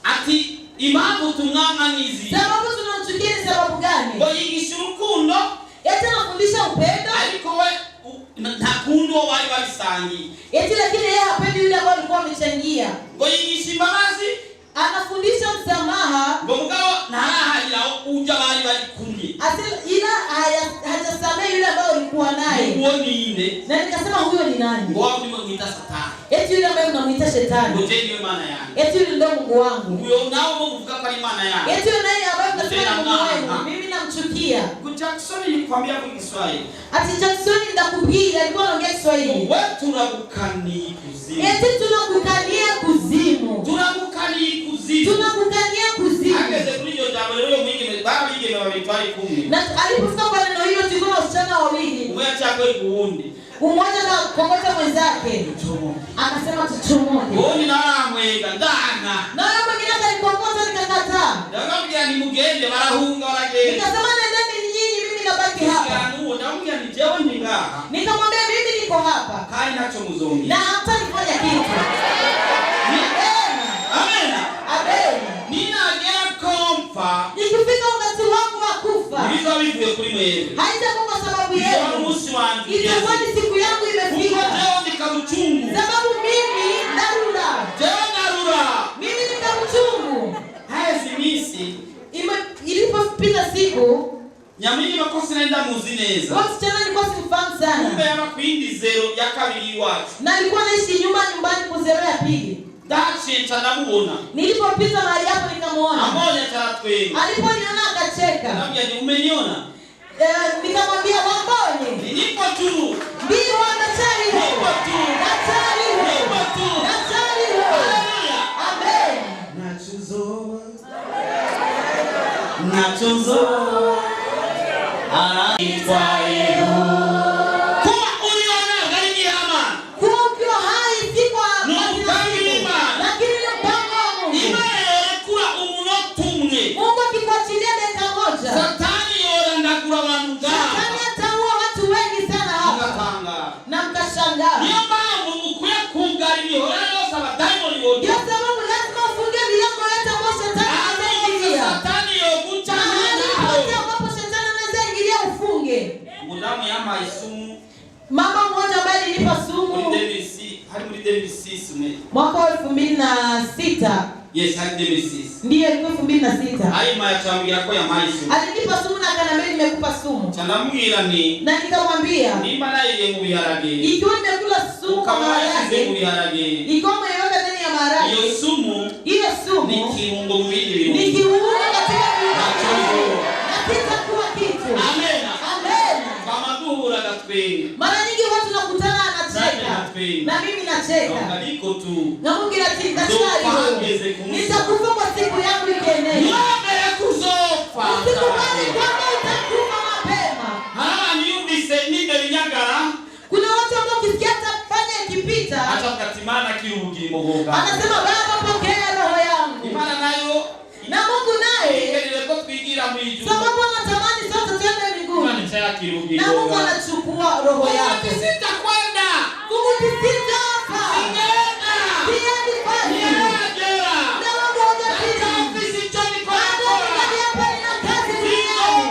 Speaker 2: ati impamvu tumwamanizi.
Speaker 3: Sababu tunamchukia ni sababu gani?
Speaker 2: Ngo yigisha urukundo.
Speaker 3: Eti anafundisha upendo.
Speaker 2: Ariko we ntakundi uwo bari babisangiye.
Speaker 3: Eti lakini yeye hapendi yule ambaye alikuwa amechangia.
Speaker 2: Ngo yigisha imbabazi,
Speaker 3: anafundisha msamaha.
Speaker 2: Ngo mugabo ntahahira uja bari bari kumwe.
Speaker 3: Asili ila hajasamehe yule ambaye ulikuwa naye.
Speaker 2: Ngo niinde.
Speaker 3: Na nikasema huyo ni nani?
Speaker 2: Ngo wao nimuita Satani.
Speaker 3: Eti yule ambaye unamuita shetani.
Speaker 2: Ngo je, ndiyo maana yake.
Speaker 3: Eti yule ndio Mungu wangu.
Speaker 2: Huyo nao muvuga kwa maana yake.
Speaker 3: Eti yule naye ambaye unasema Mungu wangu. Mimi namchukia.
Speaker 2: Jackson nilikwambia kwa Kiswahili.
Speaker 3: Ati Jackson ndakupiga, alikuwa anaongea Kiswahili.
Speaker 2: Wewe tunakukania kuzimu.
Speaker 3: Eti tunakukania kuzimu.
Speaker 2: Tunakukania kuzimu.
Speaker 3: Tunakukania kuzimu.
Speaker 2: Akeze kulijo jambo leo mwingi baba yige na walitwali 10.
Speaker 3: Na alipofika kwa neno hilo tulikuwa wasichana wawili.
Speaker 2: Mmoja chako ikuundi.
Speaker 3: Mmoja na kokota mwenzake. Akasema tuchomoke.
Speaker 2: Uoni na amwega ndana.
Speaker 3: Na yeye mwingine alikokota nikakataa.
Speaker 2: Ndakamwambia ni mugende barahunga baragenda.
Speaker 3: Nikasema nendeni nyinyi, mimi nabaki hapa.
Speaker 2: Sikanu ndamwambia ni jewe ninga.
Speaker 3: Nikamwambia mimi niko hapa.
Speaker 2: Kai nacho muzongi.
Speaker 3: Na hata nifanya kitu.
Speaker 2: Amen.
Speaker 3: Amen.
Speaker 2: Ninagera komfa.
Speaker 3: Ikifika wakati wangu wa kufa.
Speaker 2: Nilizo bivuye kuri mwewe.
Speaker 3: Haitakuwa kwa sababu yenu. Itakuwa ni siku yangu imefika. Sababu mimi darura. Mimi nikamchungu.
Speaker 2: Haya simisi.
Speaker 3: Ilipopita siku
Speaker 2: nyamini makosi naenda muzi neza.
Speaker 3: Wasichana nilikuwa simfahamu sana.
Speaker 2: Kumbe yana kuindi zero ya kabiri iwacu.
Speaker 3: Na alikuwa naishi nyumbani kwa zero ya pili.
Speaker 2: Dachi nchanamuona.
Speaker 3: Nilipopita mahali hapo nikamuona.
Speaker 2: Amoja taratwenu.
Speaker 3: Aliponiona akacheka.
Speaker 2: Naambia ni umeniona?
Speaker 3: Nikamwambia wambone.
Speaker 2: Nipo tu.
Speaker 3: Ndio daktari.
Speaker 2: Nipo tu.
Speaker 3: Daktari.
Speaker 2: Nipo tu.
Speaker 3: Daktari. Amen.
Speaker 2: Nachozo. Aitwaye. Kuwa uliona gani ama?
Speaker 3: Kuwa ukiwa hai si kwa
Speaker 2: Nukamilima.
Speaker 3: lakini ni mpango wa Mungu.
Speaker 2: Imele kula umunotumwe.
Speaker 3: Mungu akikuachilia dakika moja.
Speaker 2: Satani yora ndakula abantu ngaba.
Speaker 3: Satani ataua watu wengi sana hapa.
Speaker 2: Mukatanga.
Speaker 3: Na mkashangaa.
Speaker 2: Niyo mpamvu mukwiye kugara imihora yose abadayimoni bote.
Speaker 3: Ndio sababu lazima ufunge milango yote ambayo shetani anaingilia.
Speaker 2: Satani yoguca
Speaker 3: Mahali ambapo shetani anaweza ingilia ufunge.
Speaker 2: Mudamu yama isumu.
Speaker 3: Mama mmoja ambaye alinipa sumu.
Speaker 2: Muri 2006
Speaker 3: mwaka wa 2006.
Speaker 2: Yes, hari 2006.
Speaker 3: Ndiyo ilikuwa 2006.
Speaker 2: Aima yachambira ko ya maisu.
Speaker 3: Alinipa sumu na akaniambia nimekupa sumu.
Speaker 2: Chanamwira ni.
Speaker 3: Na nikamwambia.
Speaker 2: Nimba naye mu biharage.
Speaker 3: Ikiwa nimekula sumu kwa maharage.
Speaker 2: Mu biharage.
Speaker 3: Ikiwa umeiweka ndani ya maharage.
Speaker 2: Hiyo sumu.
Speaker 3: Hiyo sumu.
Speaker 2: Ni kiungo mwili.
Speaker 3: Ni kiungo katika mwili. Katika kuwa kitu.
Speaker 2: Amen.
Speaker 3: Amen.
Speaker 2: Kama duhura gatwenga.
Speaker 3: Mara nyingi watu nakutana anacheka. Na mimi nacheka.
Speaker 2: Ngadiko tu.
Speaker 3: Na Mungu anatika daktari. Nitakufa kwa siku yangu ikienea.
Speaker 2: Ngombe ya kuzofa.
Speaker 3: Usikubali kwamba utakufa mapema.
Speaker 2: Niumbise ninde linyagara.
Speaker 3: Kuna watu ambao ukisikia atafanya ikipita.
Speaker 2: Hata katimana kirugi mogoga.
Speaker 3: Anasema Baba pokea roho yangu.
Speaker 2: Imana nayo.
Speaker 3: Na Mungu naye.
Speaker 2: Ikenile ko twigira mwiju.
Speaker 3: Sababu anatamani sote twende mbinguni. Na Mungu anachukua roho yake.
Speaker 2: Sitakwenda.
Speaker 3: Mungu sitafa.
Speaker 2: Singeenda.
Speaker 3: Siendi pale.
Speaker 2: Niajera.
Speaker 3: Na Mungu hajapita.
Speaker 2: Ofisi choni kwa
Speaker 3: Bado hapa nina kazi duniani.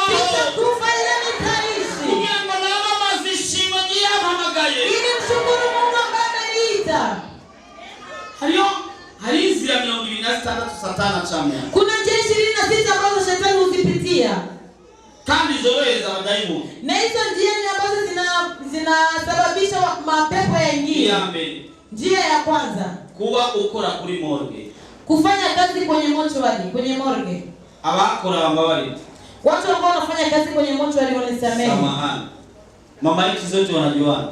Speaker 3: Sitakufa ila nitaishi.
Speaker 2: Kugirango naba mazishimo giyampamagaye.
Speaker 3: Ili mshukuru Mungu ambaye ameniita.
Speaker 2: Hari inzira 26 Satani acamya.
Speaker 3: Kuna njia 26 ambazo shetani huzipitia.
Speaker 2: Kandi zorohereza abadayimoni.
Speaker 3: Na hizo njia ni ambazo zinasababisha mapepo yaingie.
Speaker 2: Ya mbere.
Speaker 3: Njia ya kwanza,
Speaker 2: kuba ukora kuri morgue.
Speaker 3: Kufanya kazi kwenye mortuary, kwenye morgue.
Speaker 2: Abakora bambabari.
Speaker 3: Watu ambao wanafanya kazi kwenye mortuary wanisamehe.
Speaker 2: Samahani. Mamaiti zote wanajuana.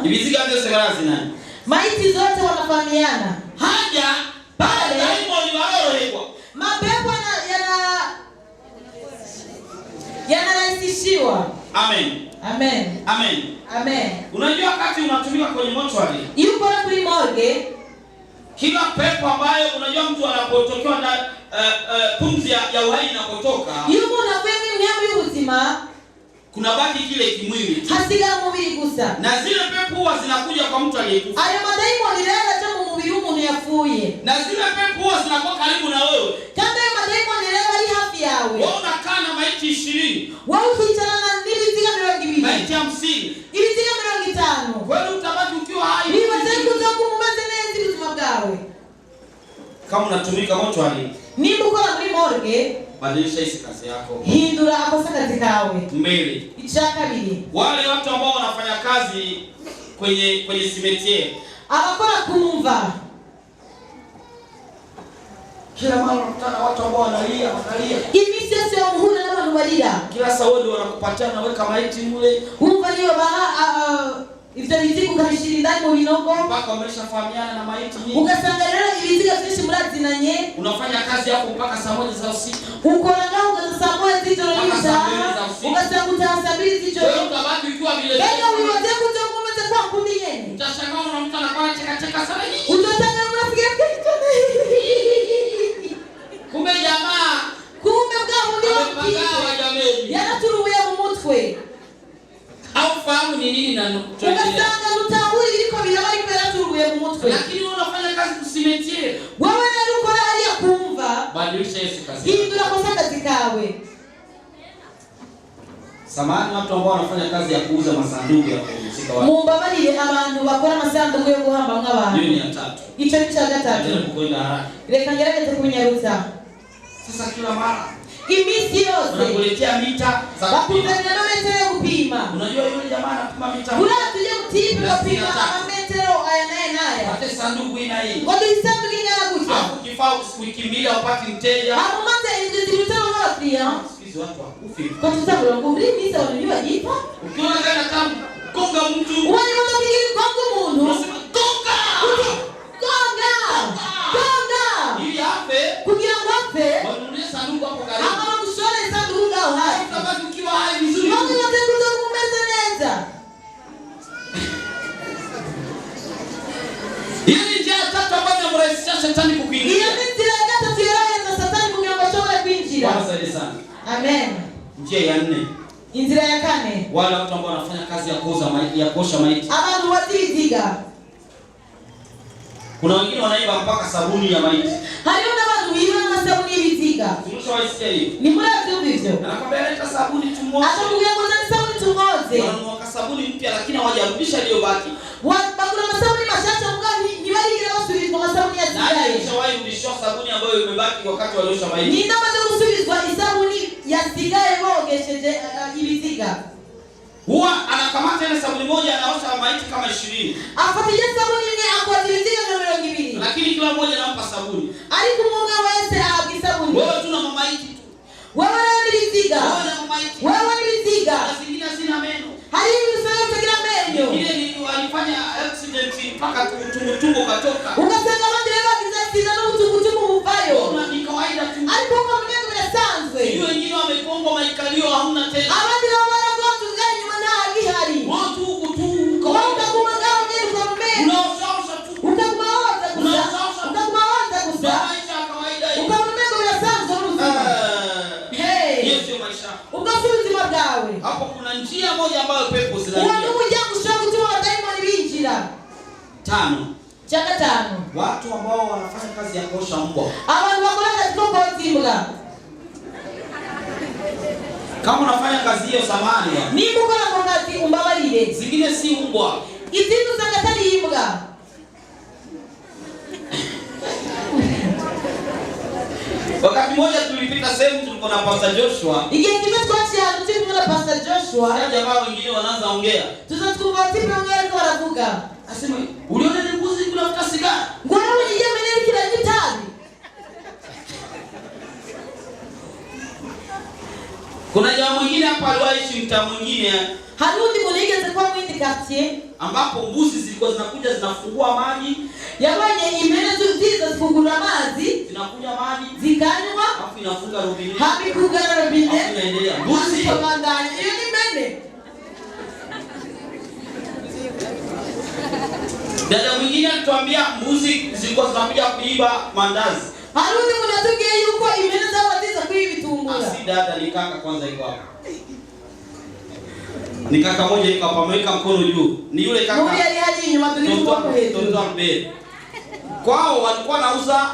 Speaker 2: Ibiziga byose barazi nani?
Speaker 3: Maiti zote wanafahamiana.
Speaker 2: Haja pale daimoni baroroherwa.
Speaker 3: Mapepo yanarahisishiwa.
Speaker 2: Amen.
Speaker 3: Amen.
Speaker 2: Amen.
Speaker 3: Amen.
Speaker 2: Unajua wakati unatumika kwenye mortuary,
Speaker 3: yuko kwenye morgue,
Speaker 2: kila pepo ambayo unajua mtu anapotokewa na pumzi ya uhai inapotoka,
Speaker 3: yuko na kwenye mnyama uzima,
Speaker 2: kuna baki kile kimwili
Speaker 3: hasiga mubiri gusa.
Speaker 2: Na zile pepo huwa zinakuja kwa mtu aliyekufa.
Speaker 3: Ayo madaimu walilala tamu mubiri umuntu yafuye.
Speaker 2: Na zile pepo huwa zinakuwa karibu na wewe.
Speaker 3: Kama madaimu walilala ali hafi yawe.
Speaker 2: Wewe unakaa na maiti 20.
Speaker 3: Wewe ukichana na nili ziga 200.
Speaker 2: Maiti maiti 50.
Speaker 3: Ibiziga 50.
Speaker 2: Wewe utabaki ukiwa hai.
Speaker 3: Bimaze kuzokumumeze neza ubuzima bwawe.
Speaker 2: Kama unatumika mochwari,
Speaker 3: nimba ukora muri morgue,
Speaker 2: badilisha isi kazi yako.
Speaker 3: Hindura akosa kazi kawe.
Speaker 2: Mbele.
Speaker 3: Icya kabiri.
Speaker 2: Wale watu ambao wanafanya kazi kwenye cimetière.
Speaker 3: Abakora kumva.
Speaker 2: Kila mara unakutana watu ambao wanalia.
Speaker 3: Imisi yose muhura n'abantu barira.
Speaker 2: Kila saudi wanakupatia na weka maiti mule.
Speaker 3: Umva niyo ivyo biziga ukabishira indani mu binogo.
Speaker 2: Mpaka umeshafahamiana na maiti nyingi.
Speaker 3: Ugasanga rero ibiziga byinshi murazinanye.
Speaker 2: Unafanya kazi yako mpaka saa 1 za usiku.
Speaker 3: Ukora ngaho ugaza saa 1 z'ijoro n'isa. Ugasanga utaha saa 2 z'ijoro.
Speaker 2: Wewe utabaki ukiwa vile.
Speaker 3: Bega wibaze kuja kumeze kwa kundi yene.
Speaker 2: Utashangaa unamkuta anakuwa cheka sana nyinyi.
Speaker 3: Utatanga unafikiria
Speaker 2: kumbe jamaa.
Speaker 3: Kumbe bwa ndio
Speaker 2: amepagawa jameni.
Speaker 3: Yanaturuye mu mutwe.
Speaker 2: Haufahamu ni nini na
Speaker 3: ugasanga rutahuri biriko birabari kwera turuye mu mutwe.
Speaker 2: Lakini wewe unafanya kazi kusimetier.
Speaker 3: Wewe nari ukora hali ya kumva.
Speaker 2: Badilisha Yesu kazi.
Speaker 3: Hindura kosa kazi kawe.
Speaker 2: Samahani watu ambao wanafanya kazi ya kuuza masanduku ya kupumzika watu.
Speaker 3: Mumbabarire abantu bakora masanduku yo guhamba nk'abantu.
Speaker 2: Hiyo ni ya 3.
Speaker 3: Ico ni cha gatatu.
Speaker 2: Ndio kukwenda haraka.
Speaker 3: Reka ngerageze kunyarutsa.
Speaker 2: Sasa kila mara
Speaker 3: imisi yose
Speaker 2: unakuletea mita za
Speaker 3: bakuzanira no metero yo gupima.
Speaker 2: Unajua yule jamaa anapima mita.
Speaker 3: Tuje kutipa kupima metero aya naye.
Speaker 2: Hata sanduku ina hii.
Speaker 3: Ngoja isanduku ingana gutya.
Speaker 2: Hapo kifaa usikimbia upate mteja.
Speaker 3: Hapo mate ingizi mtano wapi?
Speaker 2: Sikizi watu wakufi.
Speaker 3: Kwa sababu ngumri misa wanajua jipa.
Speaker 2: Ukiona kana tamu konga mtu.
Speaker 3: Wani mtu mwingine konga mundu.
Speaker 2: Unasema konga.
Speaker 3: Konga.
Speaker 2: Ili afe.
Speaker 3: Kugira ngwafe.
Speaker 2: Wanunulie sanduku hapo karibu.
Speaker 3: Ama kushone sanduku ngao hai.
Speaker 2: Utabaki ukiwa hai vizuri.
Speaker 3: Mungu yote kumeza neza.
Speaker 2: Hii njia tatu ambayo inamrahisisha shetani kukuingia.
Speaker 3: Hiyo ni njia tatu ya Shetani kumnyang'anya kuingia.
Speaker 2: Asante sana.
Speaker 3: Amen.
Speaker 2: Njia ya 4.
Speaker 3: Inzira ya 4.
Speaker 2: Wale watu ambao wanafanya kazi ya kuoza maiti, ya kuosha maiti.
Speaker 3: Abantu baziziga.
Speaker 2: Kuna wengine wanaiba mpaka sabuni ya maiti.
Speaker 3: Hariyo n'abantu biba na sabuni y'ibiziga.
Speaker 2: Tumeshawaisikia hiyo.
Speaker 3: Ni muri avyo bivyo.
Speaker 2: Anakwambia leta sabuni tumoze.
Speaker 3: Atamwambia ngoja ni sabuni tumoze.
Speaker 2: Wanunua sabuni mpya lakini hawajarudisha ile baki.
Speaker 3: Bakuna masabuni machache mgani ni wali ile wasubizwa masabuni ya
Speaker 2: ziada. Nani alishawahi kurudishwa sabuni ambayo imebaki wakati waliosha maiti?
Speaker 3: Ni ndio bado kusubizwa sabuni ya sigaye bogesheje ibiziga.
Speaker 2: Huwa anakamata ile sabuni moja anaosha maiti kama 20.
Speaker 3: Afuatilia sabuni ile akwaziliziga na 200.
Speaker 2: Lakini kila mmoja anampa sabuni.
Speaker 3: Alikumwonga wewe api sabuni.
Speaker 2: Wewe tuna mama maiti tu.
Speaker 3: Wewe ni biziga.
Speaker 2: Wewe na mama maiti.
Speaker 3: Wewe ni biziga.
Speaker 2: Zingine zina meno.
Speaker 3: Hali usema utagira meno.
Speaker 2: Ile ni walifanya accident mpaka tumbo katoka.
Speaker 3: Ukasema wanje leo kizazi na utumbo mvayo.
Speaker 2: Ni kawaida tu.
Speaker 3: Alipokuwa mwenyewe bisanzwe.
Speaker 2: Sio wengine wamepongwa maikalio hamna tena.
Speaker 3: Abandi wabara gotu gani nyuma na gihari.
Speaker 2: Watu huko tu.
Speaker 3: Kwa utakuwa ngao ngeni kwa mmeo.
Speaker 2: Unaoshaosha tu.
Speaker 3: Utakumaoza kusa. Utakumaoza kusa.
Speaker 2: Maisha ya kawaida hiyo.
Speaker 3: Ukamumego bisanzwe uruzima.
Speaker 2: Hiyo sio maisha.
Speaker 3: Ukasubizima bwawe.
Speaker 2: Hapo kuna njia moja ambayo pepo zinaingia.
Speaker 3: Uwandugu jangu shaka kutuma daimoni binjira.
Speaker 2: 5.
Speaker 3: Chaka 5.
Speaker 2: Watu ambao wanafanya kazi ya kuosha mbwa.
Speaker 3: Abantu bakora kazi ko kozimbwa.
Speaker 2: Kama unafanya kazi hiyo samani ya.
Speaker 3: Ni mukora ko kazi umbabarire.
Speaker 2: Zingine si mbwa.
Speaker 3: Izindu zangatari imbwa.
Speaker 2: Wakati mmoja tulipita sehemu tulikuwa na Pastor Joshua.
Speaker 3: Igihe kimwe twachya tulikuwa na Pastor Joshua.
Speaker 2: Jamaa wengine wanaanza ongea.
Speaker 3: Tuzatukuma tipe ongea kwa ravuga.
Speaker 2: Asema, "Uliona ile mbuzi kunafuta sigara?"
Speaker 3: Ngwana unijia meneli kila nyitabi.
Speaker 2: Kuna jamaa mwingine hapa aliwaishi mtaa mwingine.
Speaker 3: Harundi munigeze kwa mwindi quartier
Speaker 2: ambapo mbuzi zilikuwa zinakuja zinafungua maji.
Speaker 3: Yabanye imene tuziza zifungura maji.
Speaker 2: Zinakuja maji.
Speaker 3: Zikanywa.
Speaker 2: Alafu inafunga robine.
Speaker 3: Hapi kugara robine.
Speaker 2: Alafu inaendelea. Mbuzi.
Speaker 3: Komandani. Iyo ni mene.
Speaker 2: Dada mwingine alituambia mbuzi zilikuwa zinakuja kuiba mandazi.
Speaker 3: Harundi munatuge yuko imene za waziza kuiba vitungura.
Speaker 2: Si dada ni kaka kwanza iko hapa. Ni kaka moja yuko hapa ameweka mkono juu. Ni yule kaka.
Speaker 3: Mmoja alihaji nyuma tulikuwa kwa
Speaker 2: Kwao walikuwa nauza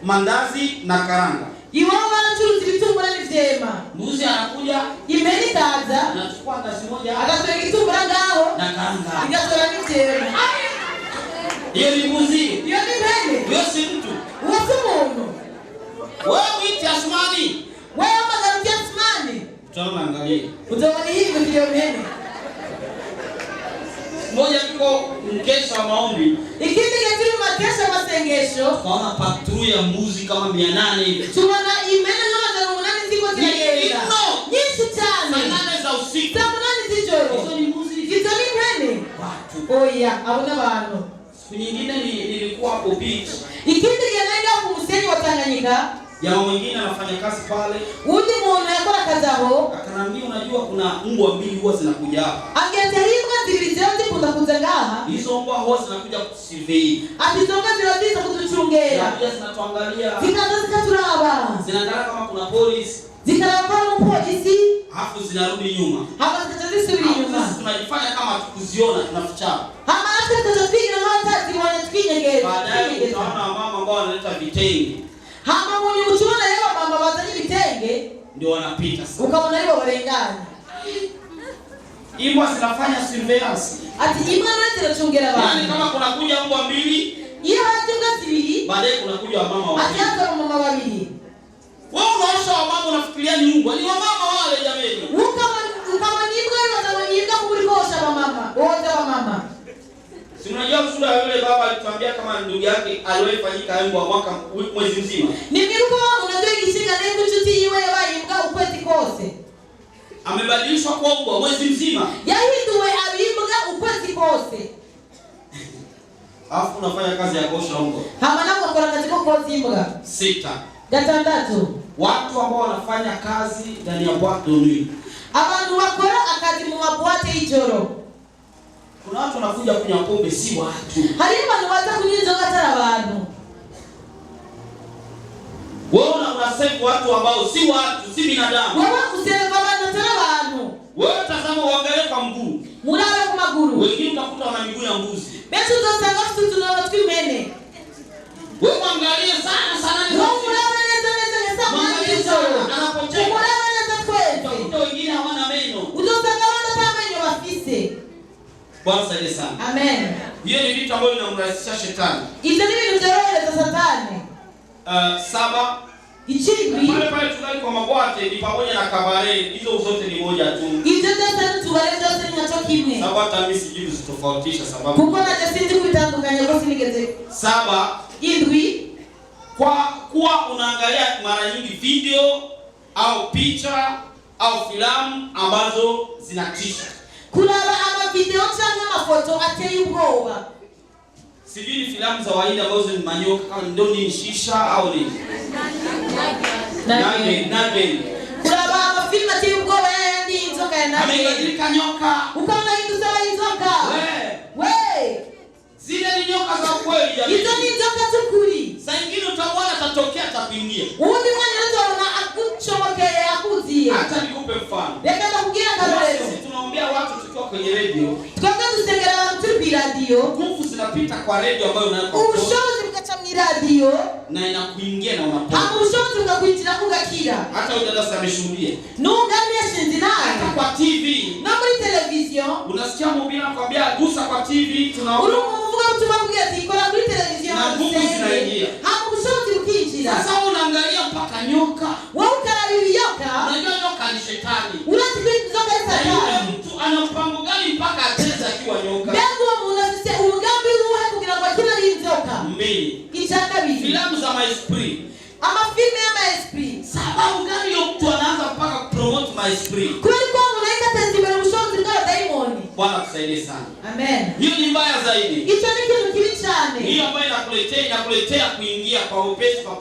Speaker 2: mandazi na karanga.
Speaker 3: Iwao wanachuruza ibitumbura n'ivyema.
Speaker 2: Mbuzi anakuja,
Speaker 3: Impene ikaza,
Speaker 2: anachukua ngazi moja,
Speaker 3: agatora igitumbura ngaho,
Speaker 2: na karanga.
Speaker 3: igatora n'ivyema.
Speaker 2: Hiyo ni mbuzi.
Speaker 3: Iyo ni impene.
Speaker 2: Hiyo si mtu.
Speaker 3: Uwo si umuntu.
Speaker 2: Wewe mwite Asmani.
Speaker 3: Wewe magarukia Asmani.
Speaker 2: Tutaona angalia.
Speaker 3: Utaona hivi ndio impene.
Speaker 2: Moja tuko mkesha wa maombi.
Speaker 3: Ikindi getiri makesha masengesho.
Speaker 2: Tukaona patrouille ya mbuzi kama 800 hivi.
Speaker 3: Tunaona impene kama 800 ziko zinaenda. Nyingi sana.
Speaker 2: 8 za usiku.
Speaker 3: 8 z'ijoro.
Speaker 2: Hizo ni mbuzi.
Speaker 3: Hizo ni impene.
Speaker 2: Watu.
Speaker 3: Oya, abona abantu.
Speaker 2: Siku nyingine nilikuwa hapo beach.
Speaker 3: Ikindi yanaenda ku musenyi wa Tanganyika.
Speaker 2: Jamaa mwingine anafanya kazi pale.
Speaker 3: Undi muntu yakora kazi aho.
Speaker 2: Akanambia unajua kuna mbwa mbili huwa zinakuja hapa.
Speaker 3: Angeterima zibiri zote kuza ngaha.
Speaker 2: Hizo mbwa huwa zinakuja kusurvey.
Speaker 3: Atizonga ziraziza kutuchungera.
Speaker 2: Pia zinatuangalia.
Speaker 3: Zikaza zikaturaba.
Speaker 2: Zinaangalia kama kuna polisi.
Speaker 3: Zikaraba polisi.
Speaker 2: Alafu zinarudi nyuma.
Speaker 3: Hapa zikazisubiri nyuma.
Speaker 2: Sisi tunajifanya kama tukuziona tunaficha.
Speaker 3: Hama hata tutapiga na hata ziwana tukinyegeza.
Speaker 2: Baadaye utaona mama ambao wanaleta vitenge.
Speaker 3: Hama mwenye uchuna leo mama wazanye vitenge
Speaker 2: ndio wanapita sasa.
Speaker 3: Ukaona leo warengana.
Speaker 2: Imbwa zinafanya surveillance.
Speaker 3: Ati imana zirachungera abantu.
Speaker 2: Yaani kama kuna kuja mbwa mbili,
Speaker 3: iyo hatunga zibiri,
Speaker 2: baadaye kuna kuja mama wawili.
Speaker 3: ati hata mama wawili.
Speaker 2: Wewe unaosha wamama unafikiria ni mbwa, ni wamama wale jameni.
Speaker 3: Ukama nibwa wazawanyika kulikosha wamama, wote wamama.
Speaker 2: Si unajua usura ya yule baba alituambia kama ndugu yake aliyefanyika mbwa mwaka mwezi mzima.
Speaker 3: Ni miruko unajua ikishika ndio chuti iwe yabayimbwa ukwezi kose.
Speaker 2: Amebadilishwa kwa mbwa mwezi mzima.
Speaker 3: Yahinduwe abimbwa ukwezi kose.
Speaker 2: Alafu unafanya kazi ya kuosha mbwa.
Speaker 3: Hama nako akora kazi ko kozimbwa.
Speaker 2: 6.
Speaker 3: Gatandatu.
Speaker 2: Watu ambao wanafanya kazi ndani ya boîte de nuit.
Speaker 3: Abantu bakora akazi mu mabwate ijoro.
Speaker 2: Kuna watu wanakuja kunywa pombe si watu.
Speaker 3: Hari abantu baza kunywa inzoga atari abantu.
Speaker 2: Wewe unasema watu ambao si watu, si binadamu.
Speaker 3: Wewe usema abantu atari abantu.
Speaker 2: Wewe tazama uangalie kwa mguu.
Speaker 3: Murabe ku maguru.
Speaker 2: Wengine utakuta wana miguu ya mbuzi.
Speaker 3: Betu uzosanga mtu tunaona tukimene.
Speaker 2: Wewe angalie sana ni.
Speaker 3: Wewe murabe neza sana ijoro.
Speaker 2: Anapocheka.
Speaker 3: Murabe neza kweli.
Speaker 2: Utakuta wengine hawana meno.
Speaker 3: Uzosanga watu kama wenye wafise.
Speaker 2: Bwana saidie sana.
Speaker 3: Amen.
Speaker 2: Hiyo ni vitu ambavyo vinamrahisisha shetani.
Speaker 3: Hizo ni vitu vya Satani.
Speaker 2: 7.
Speaker 3: Ichindwi.
Speaker 2: Pale tungali kwa mabwate ni pamoja na kabare, hizo zote ni moja tu.
Speaker 3: Hizo zote tubare zote ni nacho kimwe.
Speaker 2: Sababu hata mimi sijui kuzitofautisha sababu.
Speaker 3: Kuko na jasindi kuitandukanya kwa sinigeze.
Speaker 2: 7.
Speaker 3: Indwi.
Speaker 2: Kwa kuwa unaangalia mara nyingi video au picha au filamu ambazo zinatisha.
Speaker 3: Kulaba ama video cyangwa amafoto ateye ubwoba.
Speaker 2: Sijui ni filamu za waida ambazo ni manyoka kama ndio ni shisha au nini? Nage.
Speaker 3: Kulaba ama film ateye ubwoba yandi inzoka ya nage.
Speaker 2: Amebadilika nyoka.
Speaker 3: Ukaona hizo sawa inzoka. We.
Speaker 2: Zile ni nyoka za kweli jamani.
Speaker 3: Hizo ni nzoka tukuri.
Speaker 2: Saa nyingine utamwona atatokea atakuingia.
Speaker 3: Undi mwana anaona akuchomokea akuzie.
Speaker 2: Hata nikupe mfano.
Speaker 3: Leka kugira ngalero.
Speaker 2: Sisi tunaombea watu tukiwa kwenye radio.
Speaker 3: Twanga tusengera watu bi radio.
Speaker 2: Nguvu zinapita kwa radio ambayo unaweka.
Speaker 3: Ubushobozi bugaca mu radio
Speaker 2: na inakuingia na unapona.
Speaker 3: Hapo ubushobozi bugakwinjira kugakira.
Speaker 2: Hata huyo dada ameshuhudia.
Speaker 3: Nungamye shinzi naye.
Speaker 2: Hata kwa TV.
Speaker 3: Na muri television.
Speaker 2: Unasikia mhubiri anakuambia gusa kwa TV tunaona.
Speaker 3: Uruvuga utuma kugira ati kora kuri television.
Speaker 2: Na nguvu zinaingia.
Speaker 3: Hapo ubushobozi bukinjira.
Speaker 2: Sasa unaangalia mpaka nyoka.
Speaker 3: Wewe ukarabi yoka.
Speaker 2: Unajua nyoka ni shetani.
Speaker 3: Urati kwinzoka
Speaker 2: Shetani. Mtu ana mpango gani mpaka ateza akiwa nyoka?
Speaker 3: Bego munafise umugambi uruhe kugira ngo akina inzoka.
Speaker 2: 2.
Speaker 3: Kichaka bibi.
Speaker 2: Filamu za maesprit.
Speaker 3: Ama filme ya maesprit.
Speaker 2: Sababu gani yo mtu anaanza mpaka promote maesprit?
Speaker 3: Kweli kwa unaika tazibere ubushobozi bwa daimoni.
Speaker 2: Bwana tusaidie sana.
Speaker 3: Amen.
Speaker 2: Hiyo ni mbaya zaidi.
Speaker 3: Hicho ni kitu kibi cyane.
Speaker 2: Hiyo ambayo inakuletea kuingia kwa upesi kwa